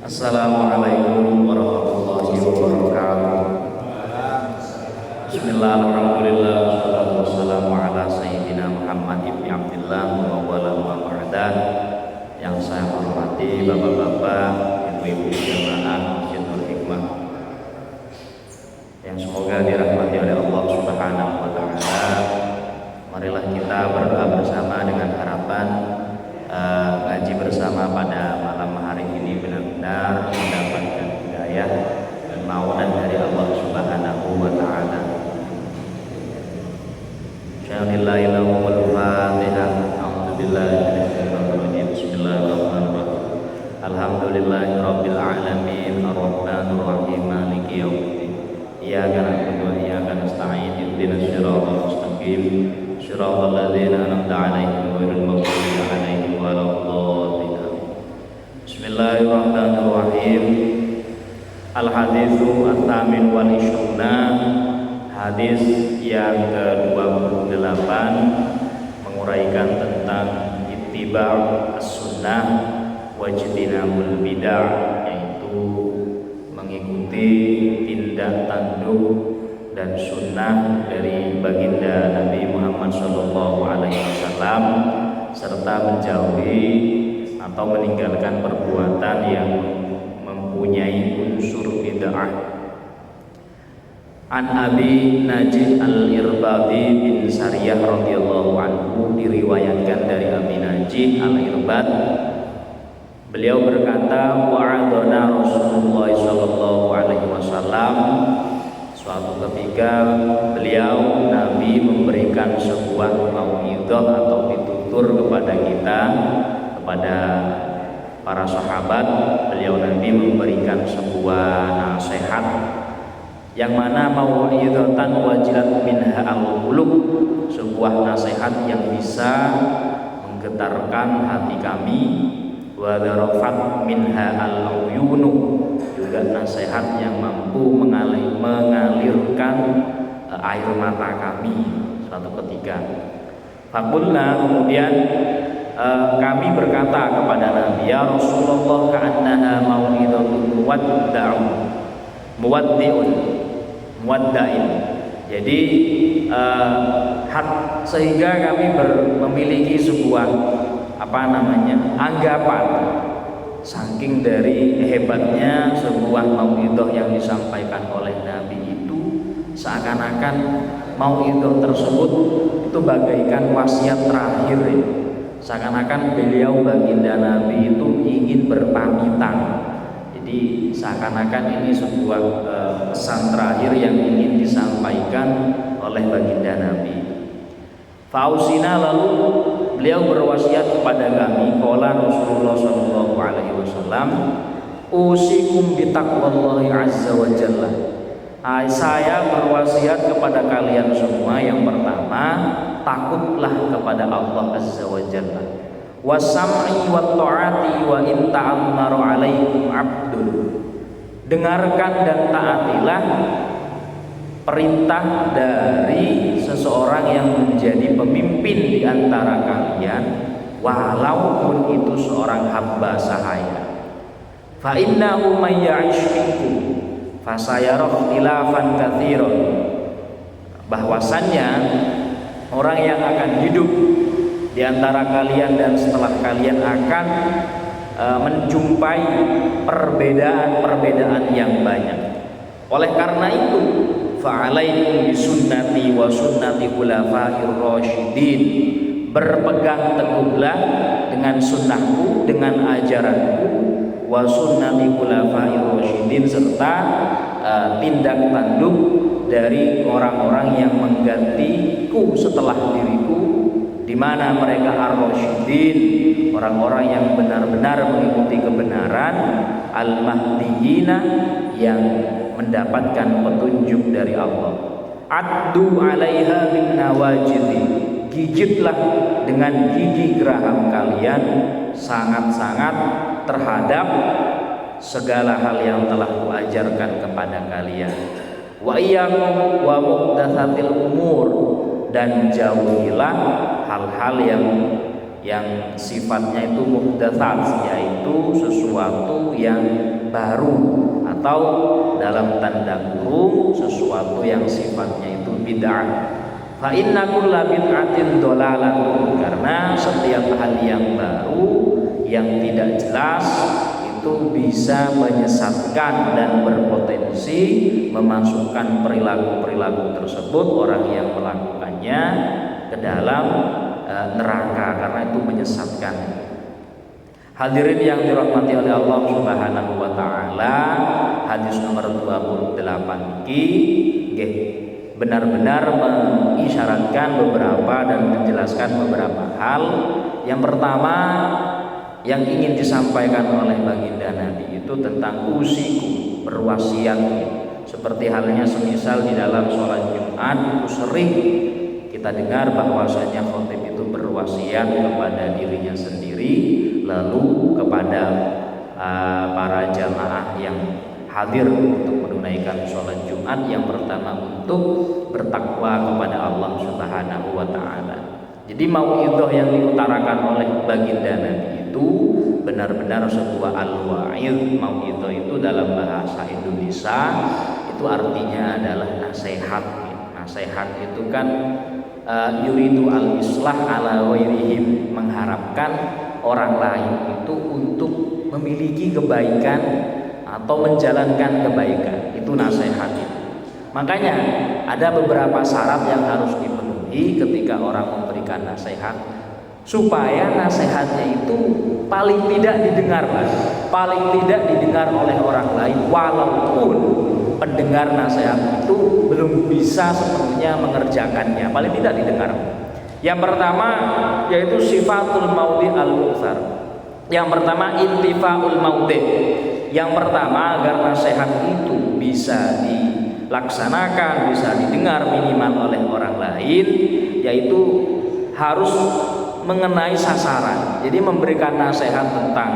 Assalamualaikum warahmatullahi wabarakatuh. Bismillahirrahmanirrahim. Wassalatu wassalamu ala sayyidina Muhammad ibn Abdillah wa ala ba'da. Yang saya hormati bapak-bapak, ibu-ibu jamaah Masjidul Hikmah yang semoga dirahmati oleh Allah Subhanahu wa taala. Marilah kita berdoa bersama dengan harapan ngaji bersama pada malam hari ini benar-benar mendapatkan hidayah dan maunan dari Allah Subhanahu wa taala. Bismillahirrahmanirrahim. A'udzubillahi minasyaitonir rajim. Bismillahirrahmanirrahim. Alhamdulillahirabbil alamin arrahmanir rahim maliki yaumiddin. Iyyaka na'budu wa iyyaka nasta'in ihdinas siratal mustaqim. Shiratal ladzina an'amta 'alaihim ghairil maghdubi 'alaihim waladdallin. Bismillahirrahmanirrahim. Al-haditsu ats-tsamin wal 'ishruna. Hadis yang ke-28 menguraikan tentang ittiba' as-sunnah wa ijtinabul bid'ah, yaitu mengikuti tindak tanduk dan sunnah dari baginda Nabi Muhammad SAW, serta menjauhi atau meninggalkan perbuatan yang mempunyai unsur bid'ah. An Abi Najih Al-Irbadi bin Sariyah radhiyallahu anhu, diriwayatkan dari Abi Najih Al-Irbad, beliau berkata, wa'adana Rasulullah sallallahu alaihi wasallam. Suatu ketika beliau Nabi memberikan sebuah mau'idhah atau pitutur kepada kita, kepada para sahabat. Beliau Nabi memberikan sebuah nasihat yang mana mau'idhatan wajilat minha al-qulub, sebuah nasihat yang bisa menggetarkan hati kami, wa dharafat minha al-uyunu, juga nasihat yang mampu mengalirkan air mata kami suatu ketika. Faqulna, kemudian kami berkata kepada Nabi, ya Rasulullah, ka'annaha mau'idhatun muwadda'in. Jadi sehingga kami memiliki sebuah anggapan, saking dari hebatnya sebuah mau'idhah yang disampaikan oleh Nabi itu, seakan-akan mau'idhah tersebut itu bagaikan wasiat terakhir. Seakan-akan beliau baginda Nabi itu ingin berpamitan. Jadi seakan-akan ini sebuah pesan terakhir yang ingin disampaikan oleh baginda Nabi. Fausina, lalu beliau berwasiat kepada kami, qala Rasulullah sallallahu alaihi wasallam, usikum bi taqwallahi azza wa jalla. Saya berwasiat kepada kalian semua, yang pertama, takutlah kepada Allah azza wa jalla. Wasam'i wa ta'ati wa in ta'ammara 'alaikum 'abdun. Dengarkan dan taatilah perintah dari seseorang yang menjadi pemimpin di antara kalian, walaupun itu seorang hamba sahaya. Fa innahu may ya'ish minkum fasayara ikhtilafan katsiran. Bahwasannya orang yang akan hidup di antara kalian dan setelah kalian akan menjumpai perbedaan-perbedaan yang banyak. Oleh karena itu, fa'alaikum bisunnati wa sunnati khulafa'ir rasyidin. Berpegang teguhlah dengan sunnahku, dengan ajaranku, wa sunnati khulafa'ir rasyidin, serta tindak tanduk dari orang-orang yang menggantiku setelah diriku, di mana mereka ar-rasyidin, orang-orang yang benar-benar mengikuti kebenaran, al-mahdiyina, yang mendapatkan petunjuk dari Allah. Addu 'alaiha bin nawajidi, gigitlah dengan gigi geraham kalian sangat-sangat terhadap segala hal yang telah kuajarkan kepada kalian. Wa iyyakum wa muhdatsatil umur, dan jauhilah hal-hal yang yang sifatnya itu muhdatsat, yaitu sesuatu yang baru atau dalam tanda kurung sesuatu yang sifatnya itu bid'ah. Fa inna kulla bid'atin dhalalatun, karena setiap hal yang baru yang tidak jelas itu bisa menyesatkan dan berpotensi memasukkan perilaku-perilaku tersebut orang yang melakukannya ke dalam neraka, karena itu menyesatkan. Hadirin yang dirahmati oleh Allah Subhanahu wa taala, hadis nomor 28 iki benar-benar mengisyaratkan beberapa dan menjelaskan beberapa hal. Yang pertama yang ingin disampaikan oleh baginda Nabi itu tentang usiku, berwasiat. Seperti halnya semisal di dalam sholat Jumat itu sering kita dengar bahwasanya khatib itu berwasiat kepada dirinya sendiri, lalu kepada para jamaah yang hadir untuk menunaikan sholat Jumat. Yang pertama untuk bertakwa kepada Allah Subhanahu wa taala. Jadi mau'idhah yang diutarakan oleh baginda Nabi itu benar-benar sebuah al-wa'id. Mau'idhah itu dalam bahasa Indonesia itu artinya adalah nasihat. Nasihat itu kan yuridu al-islah ala ghairihim, mengharapkan orang lain itu untuk memiliki kebaikan atau menjalankan kebaikan. Itu nasihat itu. Makanya ada beberapa syarat yang harus dipenuhi ketika orang memberikan nasihat, supaya nasihatnya itu paling tidak didengar oleh orang lain, walaupun pendengar nasihat itu belum bisa sepenuhnya mengerjakannya, paling tidak didengar. Yang pertama yaitu sifatul maudhi al-mu'thar. Yang pertama intifaul maudhi. Yang pertama agar nasihat itu bisa dilaksanakan, bisa didengar minimal oleh orang lain, yaitu harus mengenai sasaran. Jadi memberikan nasihat tentang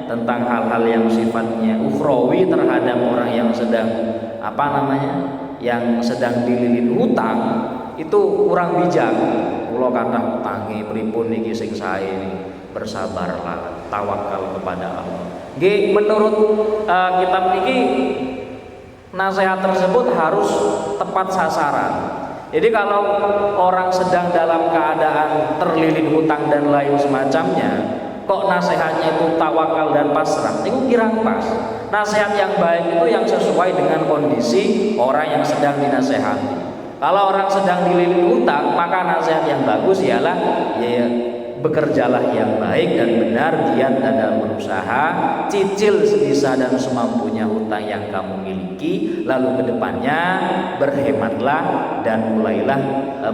tentang hal-hal yang sifatnya ukhrawi terhadap orang yang sedang yang sedang dililin hutang, itu kurang bijak. Kula kathah utange pripun niki sing sae, bersabarlah, tawakal kepada Allah. Nggih, menurut kitab niki nasihat tersebut harus tepat sasaran. Jadi kalau orang sedang dalam keadaan terlilit hutang dan lain semacamnya, kok nasihatnya itu tawakal dan pasrah, itu kirang pas. Nasihat yang baik itu yang sesuai dengan kondisi orang yang sedang dinasehati. Kalau orang sedang dililit hutang, maka nasihat yang bagus ialah bekerjalah yang baik dan benar, giat dan berusaha, cicil sebisa dan semampunya hutang yang kamu miliki, lalu kedepannya berhematlah dan mulailah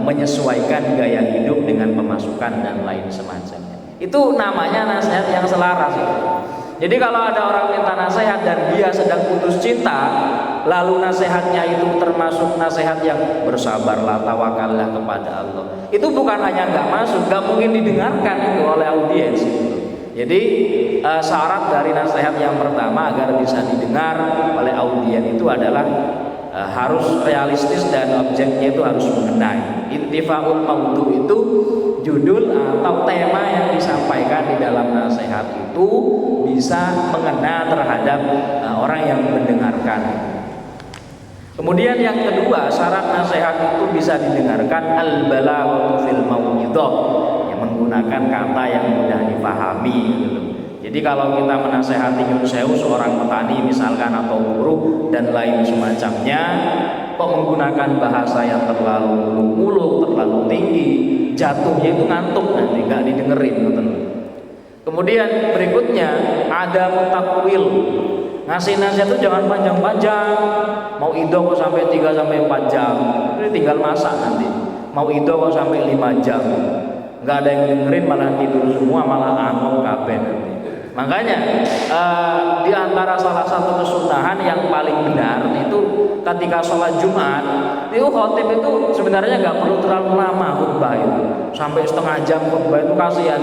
menyesuaikan gaya hidup dengan pemasukan dan lain semacamnya. Itu namanya nasihat yang selaras itu. Jadi kalau ada orang minta nasihat dan dia sedang putus cinta, lalu nasihatnya itu termasuk nasihat yang bersabarlah, tawakallah kepada Allah, itu bukan hanya nggak masuk, nggak mungkin didengarkan itu oleh audiens. Jadi syarat dari nasihat yang pertama agar bisa didengar oleh audiens itu adalah harus realistis dan objeknya itu harus mengenai. Intifaul maudhu itu judul atau tema yang disampaikan di dalam nasihat itu bisa mengena terhadap orang yang mendengarkan. Kemudian yang kedua, syarat nasihat itu bisa didengarkan al-balaghatu fil mau'idhah, yang menggunakan kata yang mudah dipahami gitu. Jadi kalau kita menasehati nyun sewu seorang petani misalkan atau buruh dan lain semacamnya, kok menggunakan bahasa yang terlalu muluk-muluk, terlalu tinggi, jatuhnya itu ngantuk, nanti nggak didengerin gitu. Kemudian berikutnya ada mutakwil. Ngasih nasihat itu jangan panjang-panjang. Mau ido kok sampai 3 sampai 4 jam. Ini tinggal masak nanti. Mau ido kok sampai 5 jam. Enggak ada yang dengerin, malah tidur semua, malah angok kabeh nanti. Makanya di antara salah satu kesunahan yang paling benar itu ketika sholat Jumat itu khotib itu sebenarnya nggak perlu terlalu lama khutbah itu, sampai setengah jam khutbah itu kasihan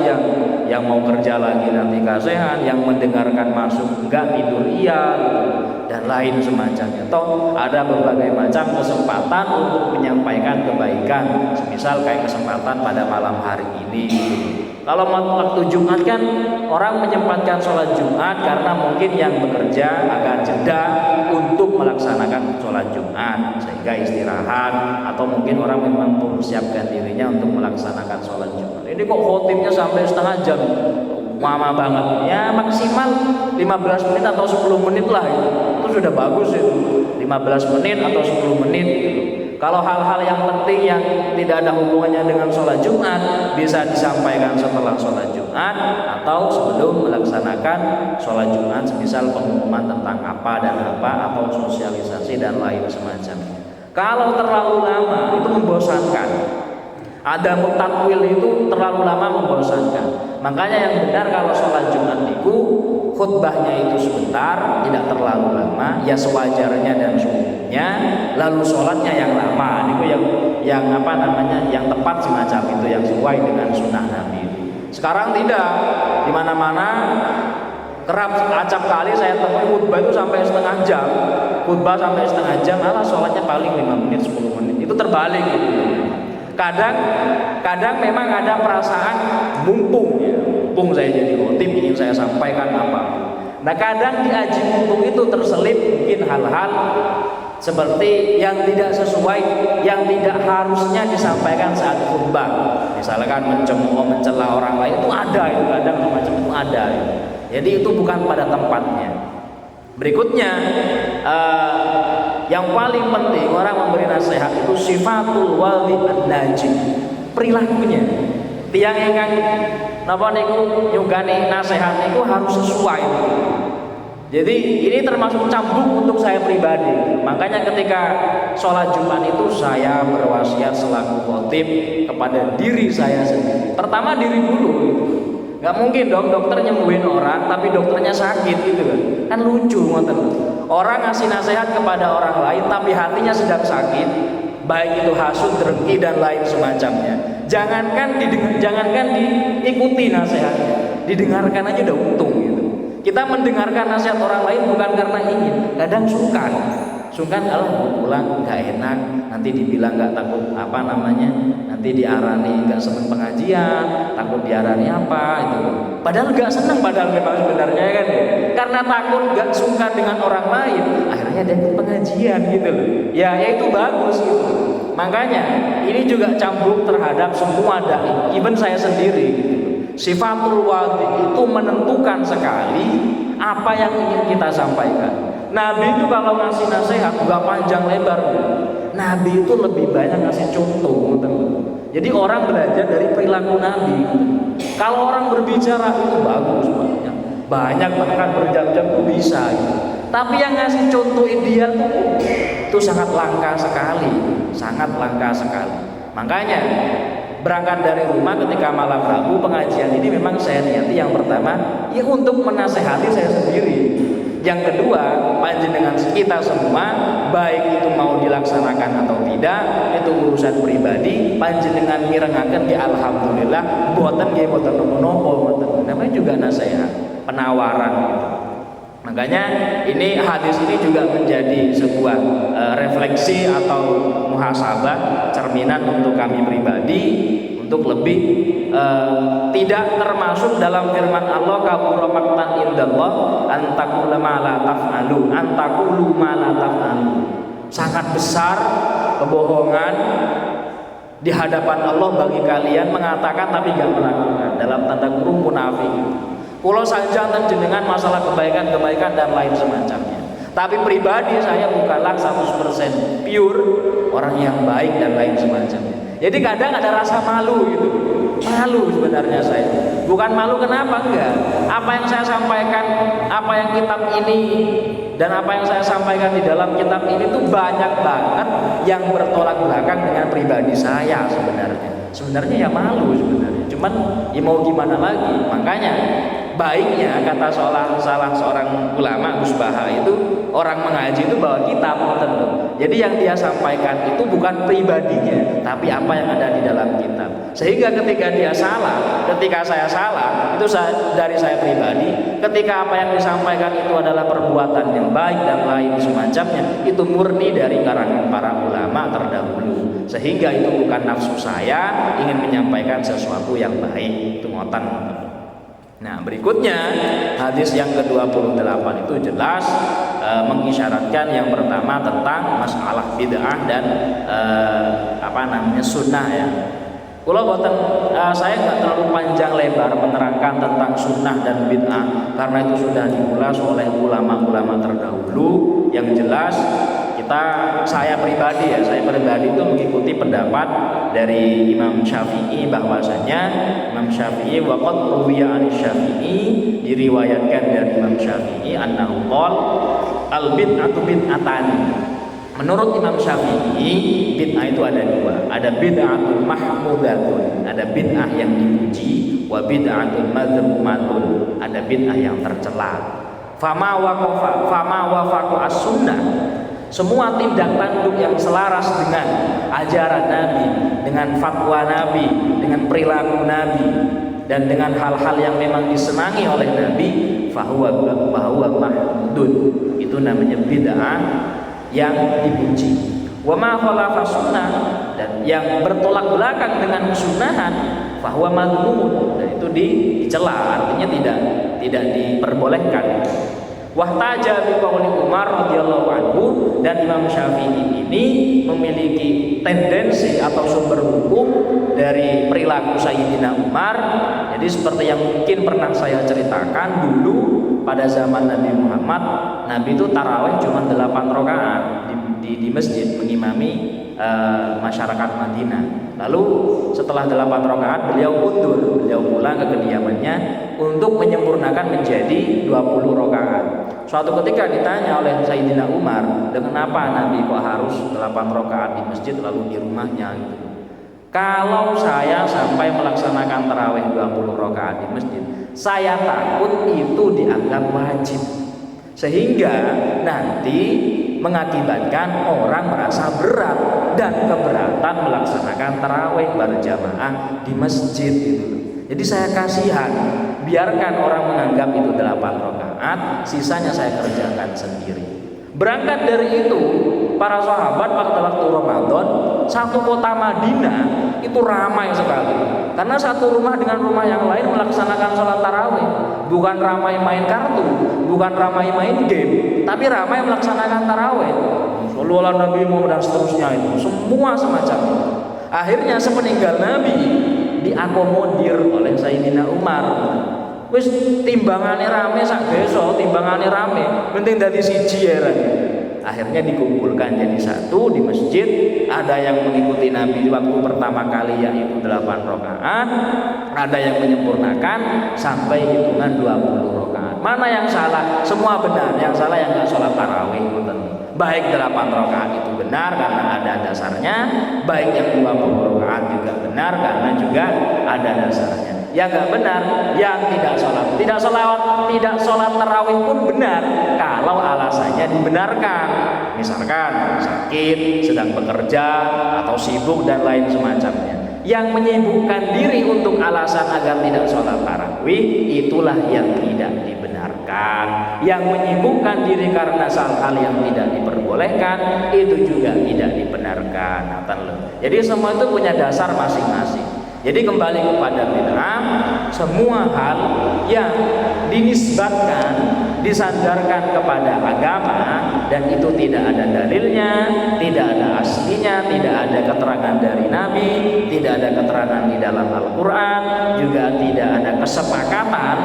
yang mau kerja lagi nanti kasihan, yang mendengarkan masuk nggak tidur iya gitu. dan lain semacamnya. Toh ada berbagai macam kesempatan untuk menyampaikan kebaikan, semisal kayak kesempatan pada malam hari ini. Kalau waktu Jumat kan orang menyempatkan sholat Jumat karena mungkin yang bekerja agak jeda untuk melaksanakan sholat Jumat sehingga istirahat, atau mungkin orang memang mempersiapkan dirinya untuk melaksanakan sholat Jumat. Ini kok khotibnya sampai setengah jam, lama banget. Ya maksimal 15 menit atau 10 menit lah itu sudah bagus itu. 15 menit atau 10 menit gitu. Kalau hal-hal yang penting yang tidak ada hubungannya dengan sholat Jumat bisa disampaikan setelah sholat Jumat atau sebelum melaksanakan sholat Jumat, semisal pengumuman tentang apa dan apa, atau sosialisasi dan lain semacamnya. Kalau terlalu lama itu membosankan. Ada mutakwil itu terlalu lama membosankan. Makanya yang benar kalau sholat Jumat itu khutbahnya itu sebentar, tidak terlalu lama, ya sewajarnya dan sungguhnya. Lalu sholatnya yang lama, itu yang apa namanya, yang tepat semacam itu, yang sesuai dengan sunnah Nabi. Sekarang tidak, di mana-mana kerap acap kali saya temui khutbah itu sampai setengah jam, khutbah sampai setengah jam, malah sholatnya paling 5 menit 10 menit. Itu terbalik gitu. Kadang memang ada perasaan mumpung ya. Mumpung saya jadi khotib ingin saya sampaikan apa. Nah kadang di aji mumpung itu terselip mungkin hal-hal seperti yang tidak sesuai, yang tidak harusnya disampaikan saat khutbah. Misalkan mencemooh, mencela orang lain, itu ada, itu kadang semacam itu ada. Jadi itu bukan pada tempatnya. Berikutnya yang paling penting orang memberi nasihat itu sifatul wali an-najib, perilakunya. Tiang ingkang napa niku nyugani nasihat niku harus sesuai. Jadi ini termasuk cambuk untuk saya pribadi. Makanya ketika sholat Jumat itu saya berwasiat selaku khotib kepada diri saya sendiri. Pertama diri dulu. Gak mungkin dong dokter nyembuhin orang tapi dokternya sakit gitu kan lucu ngoten. Orang ngasih nasihat kepada orang lain tapi hatinya sedang sakit, baik itu hasud, dengki dan lain semacamnya. Jangankan diikuti nasihatnya, didengarkan aja udah untung gitu. Kita mendengarkan nasihat orang lain bukan karena ingin, kadang sungkan kalau mau pulang nggak enak, nanti dibilang nggak takut apa namanya, nanti diarani nggak seneng pengajian, takut diarani apa itu. Padahal nggak seneng, padahal memang sebenarnya kan karena takut nggak suka dengan orang lain, akhirnya dia ikut pengajian gitu loh. Ya itu bagus gitu. Makanya ini juga cambuk terhadap semua dai, even saya sendiri gitu. Sifatul wali itu menentukan sekali apa yang ingin kita sampaikan. Nabi itu kalau ngasih nasihat gak panjang lebar, Nabi itu lebih banyak ngasih contoh, jadi orang belajar dari perilaku Nabi. Kalau orang berbicara itu bagus banyak bahkan berjam-jam itu bisa gitu. Tapi yang ngasih contoh ideal itu sangat langka sekali, sangat langka sekali. Makanya berangkat dari rumah ketika malam Rabu pengajian ini memang saya niati yang pertama ya untuk menasehati saya sendiri. Yang kedua, panjenengan kita semua, baik itu mau dilaksanakan atau tidak, itu urusan pribadi. Panjenengan mirengaken di alhamdulillah, boten nggih boten nopo-nopo, namanya juga nasihat, penawaran gitu. Makanya ini hadis ini juga menjadi sebuah refleksi atau muhasabah, cerminan untuk kami pribadi untuk lebih tidak termasuk dalam firman Allah kabura maqtan indallah antakulu ma la taf'alu, antakulu ma la taf'alu. Sangat besar kebohongan di hadapan Allah bagi kalian mengatakan tapi gak melakukan, dalam tanda kurung munafik. Pulau saja jenengan masalah kebaikan-kebaikan dan lain semacamnya. Tapi pribadi saya bukanlah 100% pure orang yang baik dan lain semacamnya. Jadi kadang ada rasa malu gitu. Malu sebenarnya saya. Bukan malu kenapa enggak? Apa yang saya sampaikan, apa yang kitab ini dan apa yang saya sampaikan di dalam kitab ini tuh banyak banget yang bertolak belakang dengan pribadi saya sebenarnya. Sebenarnya ya malu sebenarnya. Cuman ya mau gimana lagi? Makanya baiknya kata salah seorang ulama Gus Baha itu orang mengaji itu bawa kitab tentu. Jadi yang dia sampaikan itu bukan pribadinya, tapi apa yang ada di dalam kitab. Sehingga ketika dia salah, ketika saya salah, itu dari saya pribadi, ketika apa yang disampaikan itu adalah perbuatan yang baik dan lain semacamnya, itu murni dari karangan para ulama terdahulu. Sehingga itu bukan nafsu saya ingin menyampaikan sesuatu yang baik. Itu ngoten. Nah, berikutnya hadis yang ke-28 itu jelas mengisyaratkan yang pertama tentang masalah bid'ah dan sunnah ya. Kalau boten saya nggak terlalu panjang lebar menerangkan tentang sunnah dan bid'ah karena itu sudah diulas oleh ulama-ulama terdahulu. Yang jelas saya pribadi itu mengikuti pendapat dari Imam Syafi'i bahwasanya Imam Syafi'i waqad ruwiya an Syafi'i, diriwayatkan dari Imam Syafi'i annahu qol al bid'atu bid'atani. Menurut Imam Syafi'i, bid'ah itu ada dua. Ada bid'atul mahmudatun, ada bid'ah yang dipuji, wa bid'atul madhmumatun, ada bid'ah yang tercela. Fama wafaqa as-sunnah, semua tindak tanduk yang selaras dengan ajaran Nabi, dengan fatwa Nabi, dengan perilaku Nabi, dan dengan hal-hal yang memang disenangi oleh Nabi, fahuwa mahmudun, itu namanya bid'ah yang dipuji. Wa ma khalafa sunnah, dan yang bertolak belakang dengan kesunahan, fahuwa madhmumun, dan itu dicela, artinya tidak diperbolehkan. Wahtaja biqauli Umar radhiyallahu anhu, dan Imam Syafi'i ini memiliki tendensi atau sumber hukum dari perilaku Sayyidina Umar. Jadi seperti yang mungkin pernah saya ceritakan dulu pada zaman Nabi Muhammad, Nabi itu tarawih cuma 8 rakaat di masjid mengimami masyarakat Madinah. Lalu setelah 8 rakaat beliau pulang ke kediamannya untuk menyempurnakan menjadi 20 rakaat. Suatu ketika ditanya oleh Sayyidina Umar, kenapa Nabi kok harus 8 rakaat di masjid lalu di rumahnya gitu. Kalau saya sampai melaksanakan tarawih 20 rakaat di masjid, saya takut itu dianggap wajib, sehingga nanti mengakibatkan orang merasa berat dan keberatan melaksanakan tarawih berjamaah di masjid itu. Jadi saya kasihan, biarkan orang menganggap itu 8 rakaat, sisanya saya kerjakan sendiri. Berangkat dari itu, para sahabat waktu Ramadan, satu kota Madinah itu ramai sekali. Karena satu rumah dengan rumah yang lain melaksanakan sholat tarawih. Bukan ramai main kartu, bukan ramai main game, tapi ramai melaksanakan tarawih. Sallallahu ala Nabi Muhammad dan seterusnya itu, semua semacam itu. Akhirnya sepeninggal Nabi diakomodir oleh Sayyidina Umar. Wis timbangane rame sak desa, timbangane rame, penting dadi siji ya. Akhirnya dikumpulkan jadi satu di masjid. Ada yang mengikuti Nabi waktu pertama kali yaitu 8 rakaat, ada yang menyempurnakan sampai hitungan 20 rakaat. Mana yang salah? Semua benar. Yang salah yang enggak sholat tarawih. Baik 8 rakaat itu benar karena ada dasarnya, baik yang 20 rakaat juga benar karena juga ada dasarnya. Yang enggak benar, yang tidak sholat tarawih pun benar kalau alasannya dibenarkan. Misalkan sakit, sedang bekerja, atau sibuk dan lain semacamnya. Yang menyibukkan diri untuk alasan agar tidak sholat tarawih, itulah yang tidak dibenarkan. Yang menyibukkan diri karena hal yang tidak diperbolehkan, itu juga tidak dibenarkan. Jadi semua itu punya dasar masing-masing. Jadi kembali kepada bid'ah, semua hal yang dinisbatkan, disandarkan kepada agama dan itu tidak ada dalilnya, tidak ada aslinya, tidak ada keterangan dari Nabi, tidak ada keterangan di dalam Al-Quran, juga tidak ada kesepakatan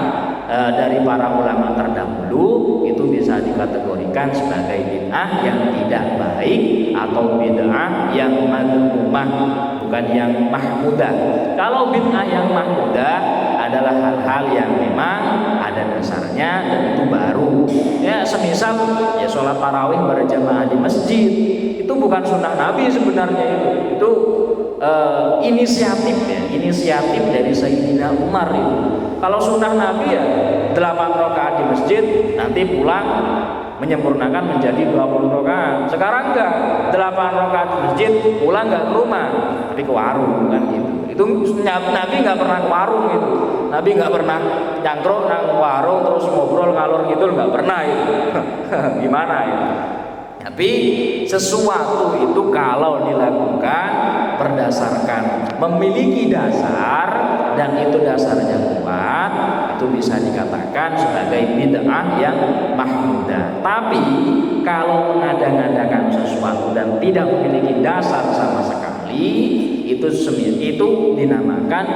dari para ulama terdahulu, itu bisa dikategorikan sebagai bid'ah yang tidak baik atau bid'ah yang madhmumah, bukan yang mahmudah. Kalau bid'ah yang mahmudah adalah hal-hal yang memang ada dasarnya dan itu baru. Ya, semisal ya sholat tarawih berjamaah di masjid, itu bukan sunnah Nabi sebenarnya itu inisiatif dari Sayyidina Umar itu. Kalau sunnah Nabi ya 8 rakaat di masjid, nanti pulang menyempurnakan menjadi 20 rakaat. Sekarang enggak, 8 rakaat di masjid, pulang enggak ke rumah, tapi ke warung kan gitu. Itu Nabi nggak pernah ke warung gitu. Nabi nggak pernah nyangkruk nang warung terus ngobrol ngalor ngidul, nggak pernah itu. Gimana itu? Tapi sesuatu itu kalau dilakukan berdasarkan memiliki dasar dan itu dasarnya kuat, itu bisa dikatakan sebagai bid'ah yang mahmudah. Tapi kalau mengada-ngadakan sesuatu dan tidak memiliki dasar sama sekali, itu dinamakan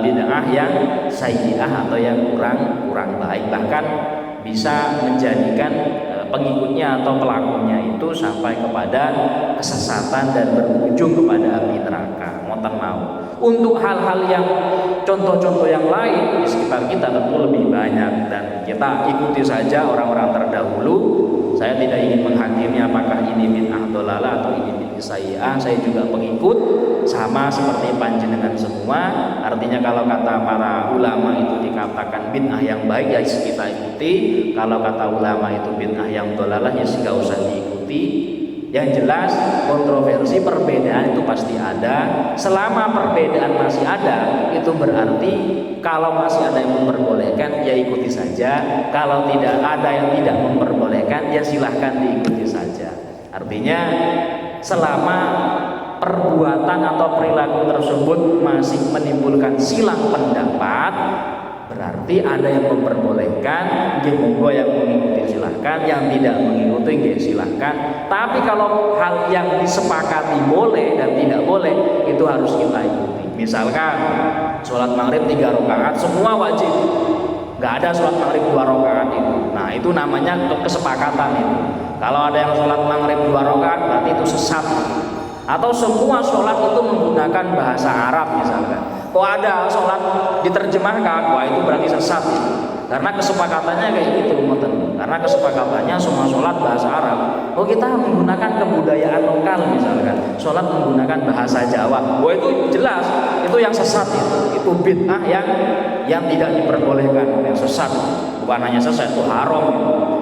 bid'ah yang sayyi'ah atau yang kurang baik, bahkan bisa menjadikan pengikutnya atau pelakunya itu sampai kepada kesesatan dan berujung kepada api neraka. Ngoten mau. Untuk hal-hal yang contoh-contoh yang lain di sekitar kita tentu lebih banyak dan kita ikuti saja orang-orang terdahulu. Saya tidak ingin menghakimi apakah ini bid'ah dhalalah atau ini bid'ah sayyi'ah. Saya juga pengikut sama seperti panjenengan semua. Artinya kalau kata para ulama itu dikatakan bid'ah yang baik ya kita ikuti. Kalau kata ulama itu bid'ah yang dhalalah ya nggak usah diikuti. Yang jelas kontroversi perbedaan itu pasti ada. Selama perbedaan masih ada, itu berarti kalau masih ada yang memperbolehkan ya ikuti saja. Kalau tidak ada yang tidak memperbolehkan ya silahkan diikuti saja. Artinya selama perbuatan atau perilaku tersebut masih menimbulkan silang pendapat, berarti ada yang memperbolehkan, monggo yang mengikuti silahkan, yang tidak mengikuti silahkan. Tapi kalau hal yang disepakati boleh dan tidak boleh, itu harus kita ikuti. Misalkan sholat maghrib 3 rakaat semua wajib, nggak ada sholat maghrib 2 rakaat itu. Nah itu namanya kesepakatan itu. Kalau ada yang sholat maghrib 2 rakaat berarti itu sesat. Atau semua sholat itu menggunakan bahasa Arab misalkan. Kok ada sholat diterjemahkan, wah itu berarti sesat itu. Karena kesepakatannya kayak gitu, karena kesepakatannya semua sholat bahasa Arab. Oh kita menggunakan kebudayaan lokal misalkan, sholat menggunakan bahasa Jawa, wah itu jelas itu yang sesat itu bid'ah yang tidak diperbolehkan, yang sesat. Bukan hanya sesat, itu haram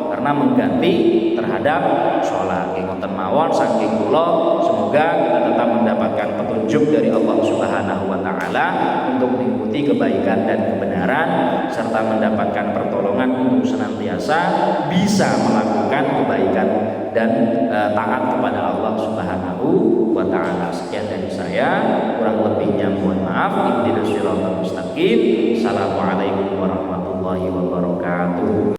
karena mengganti terhadap sholat. Ngoten mawon saking kula, semoga kita tetap mendapatkan petunjuk dari Allah Subhanahu wa taala untuk mengikuti kebaikan dan kebenaran serta mendapatkan pertolongan untuk senantiasa bisa melakukan kebaikan dan taat kepada Allah Subhanahu wa taala. Sekian dari saya, kurang lebihnya mohon maaf. Ihdinas siratal mustaqim. Assalamualaikum warahmatullahi wabarakatuh.